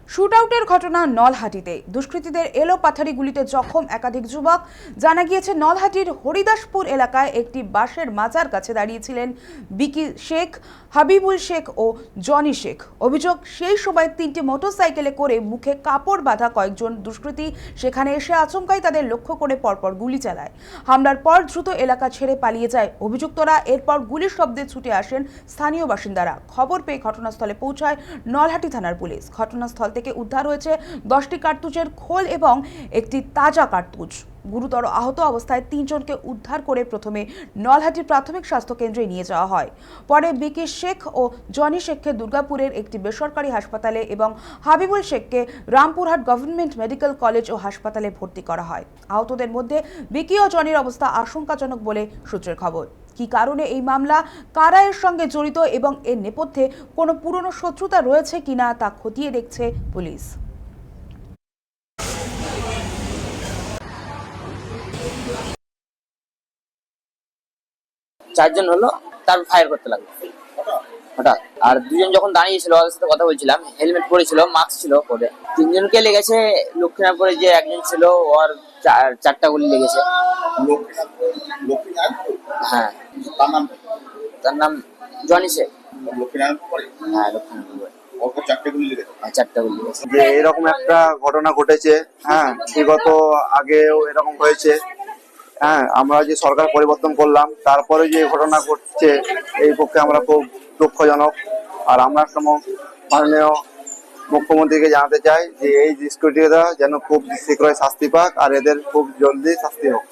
শুটআউটের ঘটনা নলহাটিতে দুষ্কৃতীদের এলোপাথারি গুলিতে জখম একাধিক যুবক। জানা গিয়েছে নলহাটির হরিদাসপুর এলাকায় একটি বাসের মাচার কাছে দাঁড়িয়েছিলেন বিকি শেখ, হাবিবুল শেখ ও জনি শেখ। অভিযোগ, সেই সময় তিনটি মোটরসাইকেলে করে মুখে কাপড় বাঁধা কয়েকজন দুষ্কৃতী সেখানে এসে আচমকাই তাদের লক্ষ্য করে পরপর গুলি চালায়। হামলার পর দ্রুত এলাকা ছেড়ে পালিয়ে যায় অভিযুক্তরা। এরপর গুলির শব্দে ছুটে আসেন স্থানীয় বাসিন্দারা। খবর পেয়ে ঘটনাস্থলে পৌঁছায় নলহাটি থানার পুলিশ। ঘটনাস্থল থেকে উদ্ধার হয়েছে 10টি কার্তুজের খোল এবং একটি তাজা কার্তুজ। গুরুতর আহত অবস্থায় তিনজনকে উদ্ধার করে প্রথমে নলহাটি প্রাথমিক স্বাস্থ্য কেন্দ্রে নিয়ে যাওয়া হয়। পরে বিকি শেখ ও জনি শেখকে দুর্গাপুরের একটি বেসরকারি হাসপাতালে এবং হাবিবুল শেখকে রামপুরহাট গভর্নমেন্ট মেডিকেল কলেজ ও হাসপাতালে ভর্তি করা হয়। আহতদের মধ্যে বিকি ও জনির অবস্থা আশঙ্কাজনক বলে সূত্রের খবর। কি কারণে এই মামলা, কারা এর সঙ্গে জড়িত এবং এর নেপথ্যে কোনো পুরনো শত্রুতা রয়েছে কিনা তা খতিয়ে দেখছে পুলিশ। চারজন হলো, তার ফায়ার করতে লাগলো হঠাৎ। আর দুজন যখন দাঁড়িয়েছিল ওদের সাথে কথা বলছিলাম, হেলমেট পরেছিল, মাস্ক ছিল পরে। তিনজনকে লেগেছে। লক্ষ্মীনাথপুরে যে একজন ছিল ওর চারটা গুলি লেগেছে। হ্যাঁ, তার নাম জনি শেখ। হ্যাঁ, লক্ষ্মীনাথপুরে চারটা গুলি লেগেছে। যে এরকম একটা ঘটনা ঘটেছে, হ্যাঁ, বিগত আগেও এরকম হয়েছে। হ্যাঁ, আমরা যে সরকার পরিবর্তন করলাম, তারপরে যে ঘটনা ঘটছে এই পক্ষে আমরা খুব দুঃখজনক। আর আমরা মাননীয় মুখ্যমন্ত্রীকে জানাতে চাই যে এই দুষ্কৃতীরা যেন খুব শীঘ্রই শাস্তি পাক আর এদের খুব জলদি শাস্তি হোক।